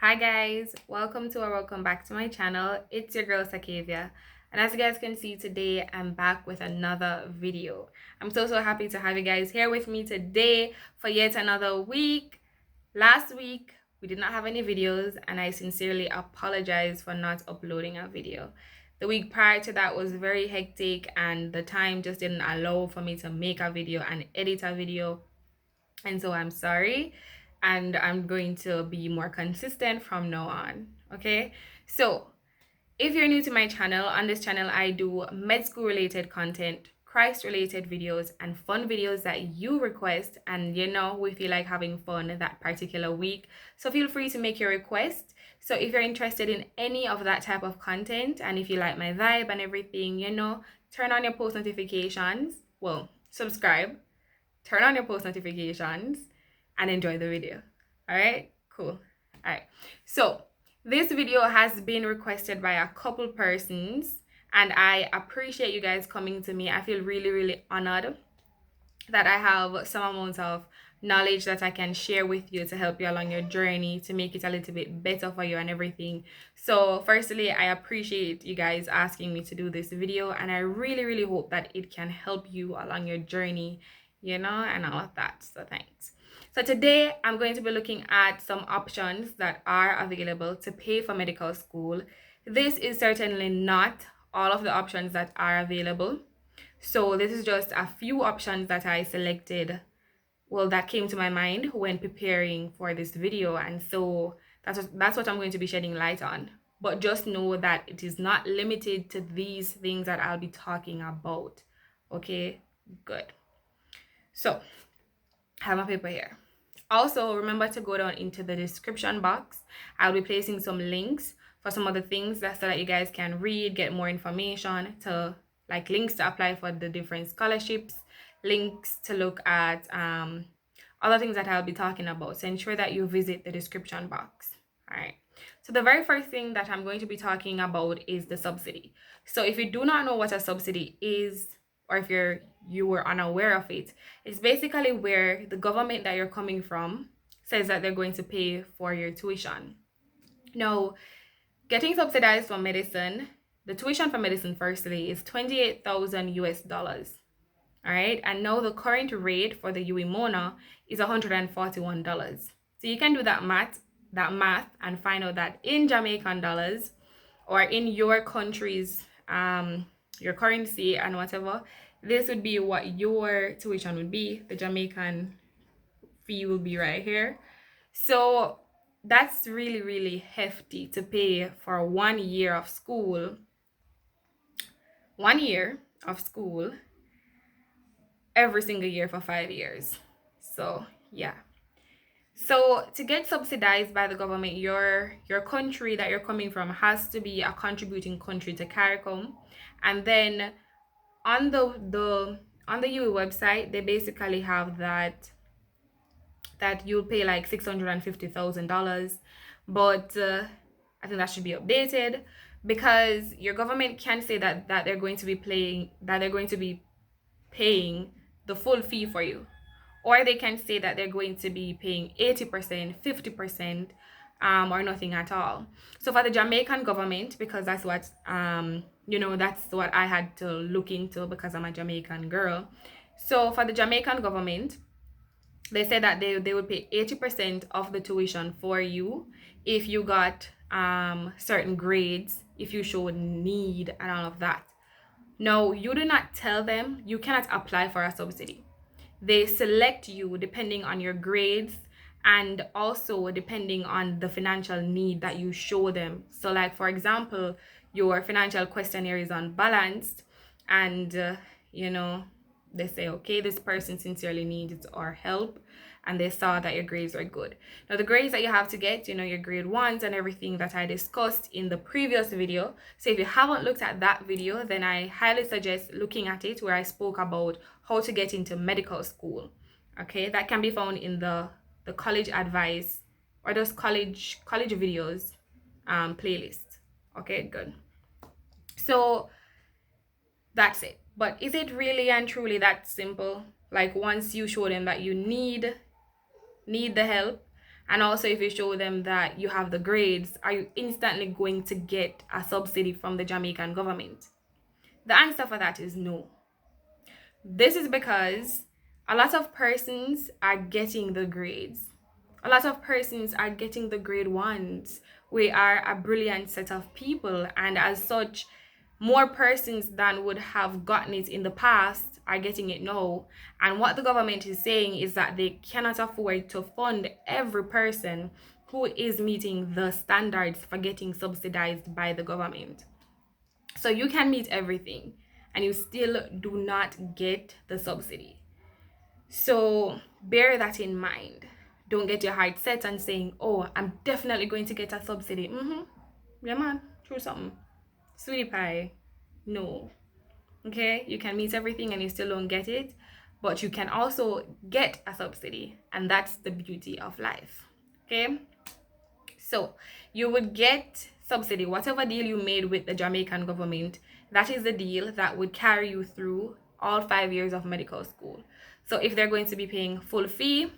Hi guys, welcome to or welcome back to my channel. It's your girl Sakavia, and as you guys can see today, I'm back with another video. I'm so happy to have you guys here with me today for yet another week. Last week we did not have any videos, and I sincerely apologize for not uploading a video. The week prior to that was very hectic, and the time just didn't allow for me to make a video and edit a video, and so I'm sorry, and I'm going to be more consistent from now on. Okay, so if you're new to my channel, on this channel I do med school related content, Christ related videos, and fun videos that you request, and we feel like having fun that particular week, so feel free to make your request. So if you're interested in any of that type of content, and if you like my vibe and everything, turn on your post notifications, well, subscribe, turn on your post notifications, and enjoy the video. All right, cool. All right, so this video has been requested by a couple persons, and I appreciate you guys coming to me. I feel really honored that I have some amount of knowledge that I can share with you to help you along your journey, to make it a little bit better for you and everything. So firstly, I appreciate you guys asking me to do this video, and I really hope that it can help you along your journey, and all of that. So thanks. So today I'm going to be looking at some options that are available to pay for medical school. This is certainly not all of the options that are available. So this is just a few options that I selected, well, that came to my mind when preparing for this video, and so that's what I'm going to be shedding light on. But just know that it is not limited to these things that I'll be talking about. Okay, good. So I have my paper here. Also, remember to go down into the description box. I'll be placing some links for some of the things so that you guys can read, get more information, to like links to apply for the different scholarships, links to look at other things that I'll be talking about. So ensure that you visit the description box. All right. So the very first thing that I'm going to be talking about is the subsidy. So if you do not know what a subsidy is, or if you were unaware of it, it's basically where the government that you're coming from says that they're going to pay for your tuition. Now, getting subsidized for medicine, the tuition for medicine firstly is 28,000 US dollars. All right, and now the current rate for the uwimona is $141. So you can do that math and find out that in Jamaican dollars, or in your country's your currency and whatever, this would be what your tuition would be. The Jamaican fee will be right here. So that's really hefty to pay for 1 year of school. 1 year of school every single year for 5 years. So yeah. So to get subsidized by the government, your country that you're coming from has to be a contributing country to CARICOM. And then on the UE website, they basically have that you'll pay like $650,000, but I think that should be updated, because your government can say that they're going to be paying the full fee for you, or they can say that they're going to be paying 80%, 50%, or nothing at all. So for the Jamaican government, because that's what that's what I had to look into, because I'm a Jamaican girl. So for the Jamaican government, they said that they would pay 80% of the tuition for you if you got certain grades, if you showed need and all of that. Now, you do not tell them, you cannot apply for a subsidy. They select you depending on your grades, and also depending on the financial need that you show them. So like, for example, your financial questionnaire is unbalanced, and they say, okay, this person sincerely needs our help, and they saw that your grades are good. Now, the grades that you have to get, your grade ones and everything that I discussed in the previous video. So if you haven't looked at that video, then I highly suggest looking at it, where I spoke about how to get into medical school. Okay, that can be found in the college advice, or those college videos playlist. Okay, good. So that's it. But is it really and truly that simple? Like, once you show them that you need the help, And also, if you show them that you have the grades, are you instantly going to get a subsidy from the Jamaican government? The answer for that is no. This is because a lot of persons are getting the grades. A lot of persons are getting the grade ones. We are a brilliant set of people, and as such, more persons than would have gotten it in the past are getting it now. And what the government is saying is that they cannot afford to fund every person who is meeting the standards for getting subsidized by the government. So you can meet everything and you still do not get the subsidy. So bear that in mind. Don't get your heart set on saying, oh, I'm definitely going to get a subsidy. Yeah, man, through something. Sweetie pie. No. Okay, you can meet everything and you still don't get it, but you can also get a subsidy, and that's the beauty of life. Okay, so you would get subsidy, whatever deal you made with the Jamaican government, that is the deal that would carry you through all 5 years of medical school. So if they're going to be paying full fee,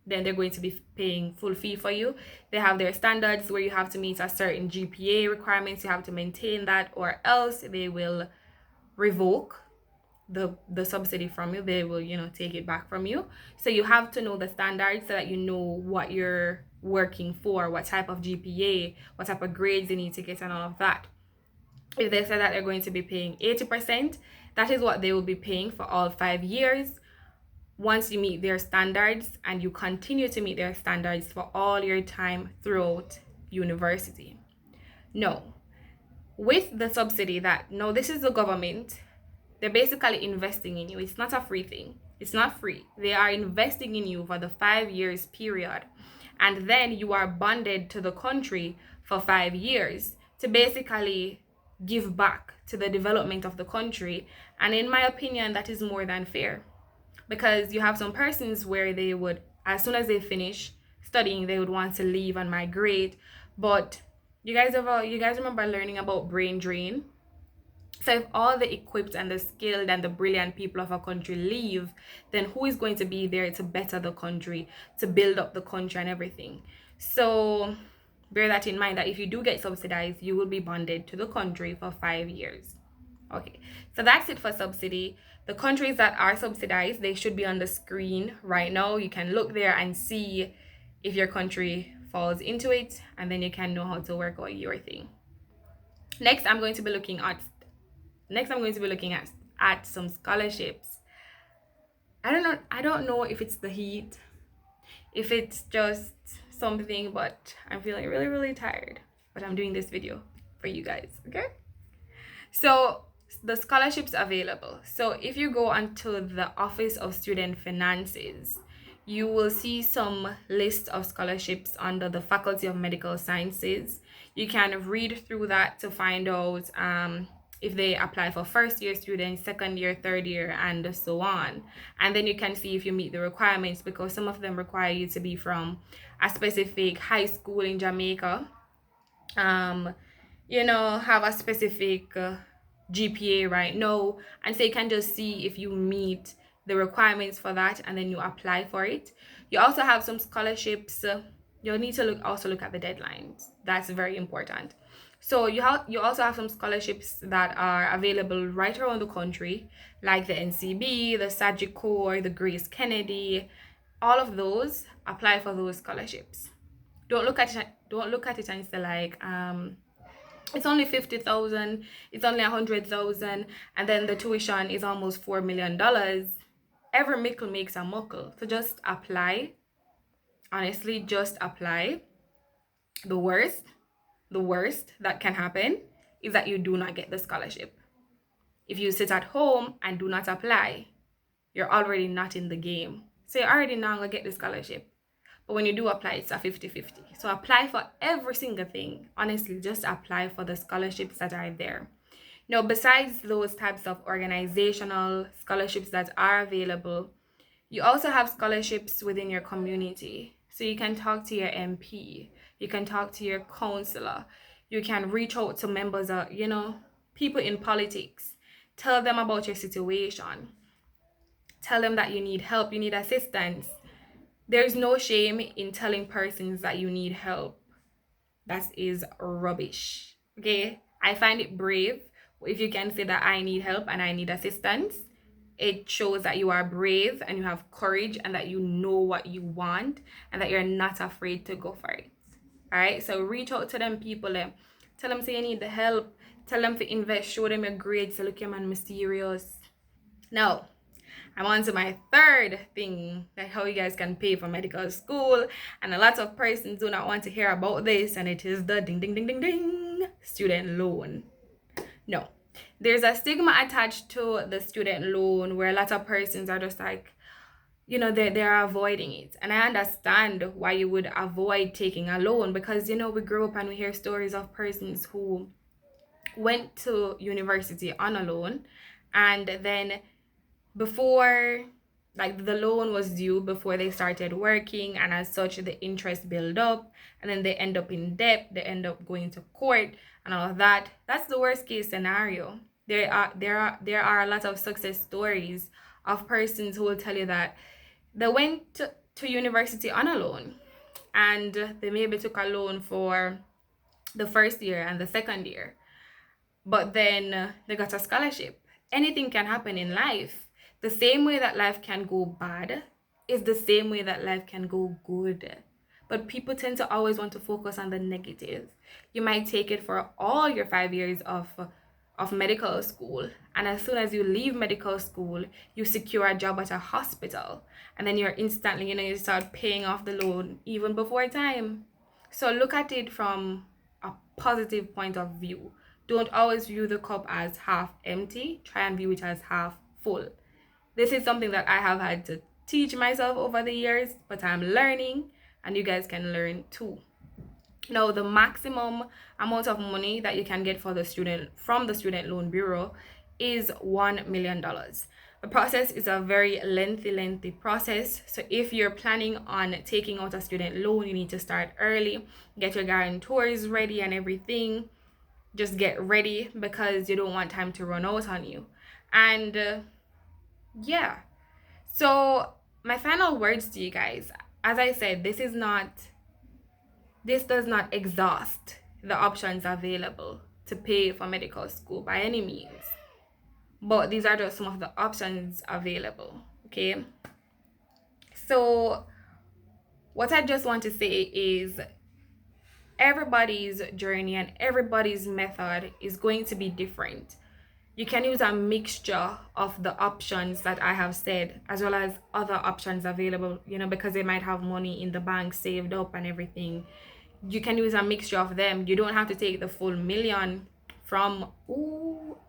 then they're going to be paying full fee for you. They have their standards where you have to meet a certain GPA requirements, you have to maintain that, or else they will revoke the subsidy from you. They will, take it back from you. So you have to know the standards so that you know what you're working for, what type of GPA, what type of grades you need to get, and all of that. If they say that they're going to be paying 80%, that is what they will be paying for all 5 years. Once you meet their standards and you continue to meet their standards for all your time throughout university. No, with the subsidy, that no, this is the government, they're basically investing in you. It's not a free thing. It's not free. They are investing in you for the 5 years period. And then you are bonded to the country for 5 years to basically give back to the development of the country. And in my opinion, that is more than fair. Because you have some persons where they would, as soon as they finish studying, they would want to leave and migrate. But you guys remember learning about brain drain? So if all the equipped and the skilled and the brilliant people of a country leave, then who is going to be there to better the country, to build up the country and everything? So bear that in mind, that if you do get subsidized, you will be bonded to the country for 5 years. Okay, so that's it for subsidy. The countries that are subsidized, they should be on the screen right now. You can look there and see if your country falls into it, and then you can know how to work out your thing. Next, I'm going to be looking at some scholarships. I don't know if it's the heat, if it's just something, but I'm feeling really, really tired. But I'm doing this video for you guys, okay? So the scholarships available. So if you go onto the Office of Student Finances, you will see some list of scholarships under the Faculty of Medical Sciences. You can read through that to find out if they apply for first year students, second year, third year, and so on. And then you can see if you meet the requirements, because some of them require you to be from a specific high school in Jamaica, have a specific GPA right now, and so you can just see if you meet the requirements for that, and then you apply for it. You also have some scholarships. You'll need to look at the deadlines. That's very important. So you also have some scholarships that are available right around the country, like the NCB, the Sagicor, the Grace Kennedy. All of those, apply for those scholarships. Don't look at it and say like it's only 50,000, it's only 100,000, and then the tuition is almost $4 million. Every mickle makes a muckle. So just apply. Honestly, just apply. The worst that can happen is that you do not get the scholarship. If you sit at home and do not apply, you're already not in the game. So you're already not going to get the scholarship. But when you do apply, it's a 50-50. So apply for every single thing. Honestly, just apply for the scholarships that are there. Now, besides those types of organizational scholarships that are available, you also have scholarships within your community. So you can talk to your MP, you can talk to your counselor, you can reach out to members of, people in politics. Tell them about your situation. Tell them that you need help, you need assistance. There's no shame in telling persons that you need help. That is rubbish. Okay? I find it brave if you can say that I need help and I need assistance. It shows that you are brave and you have courage and that you know what you want and that you're not afraid to go for it. All right? So reach out to them people. Tell them say you need the help. Tell them to invest. Show them your grades. So look, your man mysterious. Now, I'm on to my third thing, that how you guys can pay for medical school. And a lot of persons do not want to hear about this, and it is the ding ding ding ding ding student loan. No, there's a stigma attached to the student loan where a lot of persons are just like, they're avoiding it. And I understand why you would avoid taking a loan, because we grow up and we hear stories of persons who went to university on a loan, and then before, like, the loan was due before they started working, and as such the interest build up, and then they end up in debt, they end up going to court and all of that. That's the worst case scenario. There are a lot of success stories of persons who will tell you that they went to university on a loan, and they maybe took a loan for the first year and the second year, but then they got a scholarship. Anything can happen in life. The same way that life can go bad is the same way that life can go good. But people tend to always want to focus on the negative. You might take it for all your 5 years of medical school, and as soon as you leave medical school, you secure a job at a hospital, and then you're instantly, you start paying off the loan even before time. So look at it from a positive point of view. Don't always view the cup as half empty. Try and view it as half full. This is something that I have had to teach myself over the years, but I'm learning, and you guys can learn too. Now, the maximum amount of money that you can get from the student loan bureau is $1 million. The process is a very lengthy process. So if you're planning on taking out a student loan, you need to start early, get your guarantors ready and everything. Just get ready, because you don't want time to run out on you. And yeah, so my final words to you guys, as I said, this does not exhaust the options available to pay for medical school by any means, but these are just some of the options available. Okay, so what I just want to say is everybody's journey and everybody's method is going to be different. You can use a mixture of the options that I have said, as well as other options available, because they might have money in the bank saved up and everything. You can use a mixture of them. You don't have to take the full million from,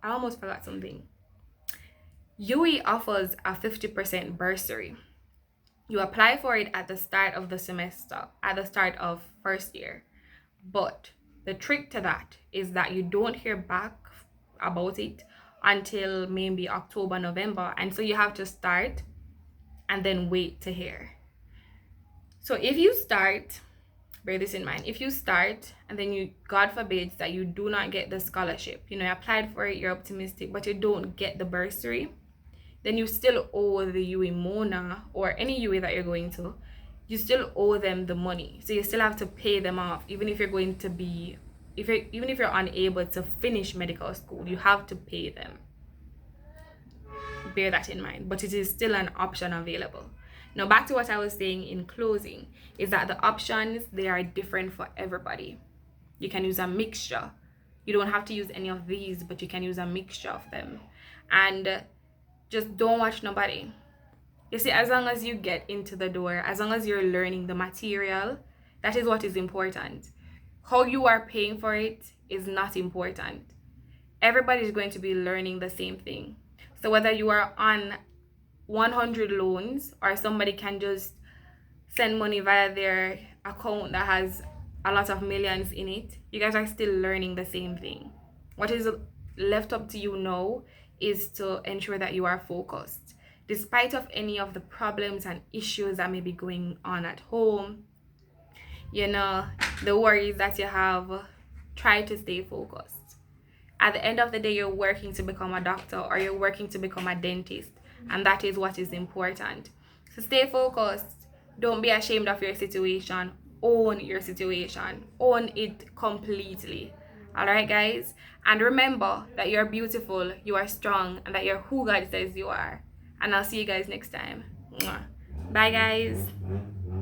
I almost forgot something. UE offers a 50% bursary. You apply for it at the start of the semester, at the start of first year. But the trick to that is that you don't hear back about it until maybe October, November. And so you have to start and then wait to hear. So if you start, bear this in mind, if you start and then God forbids that you do not get the scholarship, you applied for it, you're optimistic, but you don't get the bursary, then you still owe the uwimona or any UE that you're going to, you still owe them the money. So you still have to pay them off, even if you're going to be, even if you're unable to finish medical school, you have to pay them. Bear that in mind, but it is still an option available. Now, back to what I was saying in closing, is that the options, they are different for everybody. You can use a mixture. You don't have to use any of these, but you can use a mixture of them. And just don't watch nobody. You see, as long as you get into the door, as long as you're learning the material, that is what is important. How you are paying for it is not important. Everybody is going to be learning the same thing. So whether you are on 100 loans or somebody can just send money via their account that has a lot of millions in it, you guys are still learning the same thing. What is left up to you now is to ensure that you are focused. Despite of any of the problems and issues that may be going on at home, the worries that you have, try to stay focused. At the end of the day, you're working to become a doctor or you're working to become a dentist, and that is what is important. So stay focused, Don't be ashamed of your situation. Own your situation. Own it completely. Alright, guys? And remember that you're beautiful, you are strong, and that you're who God says you are. And I'll see you guys next time. Mwah. Bye, guys.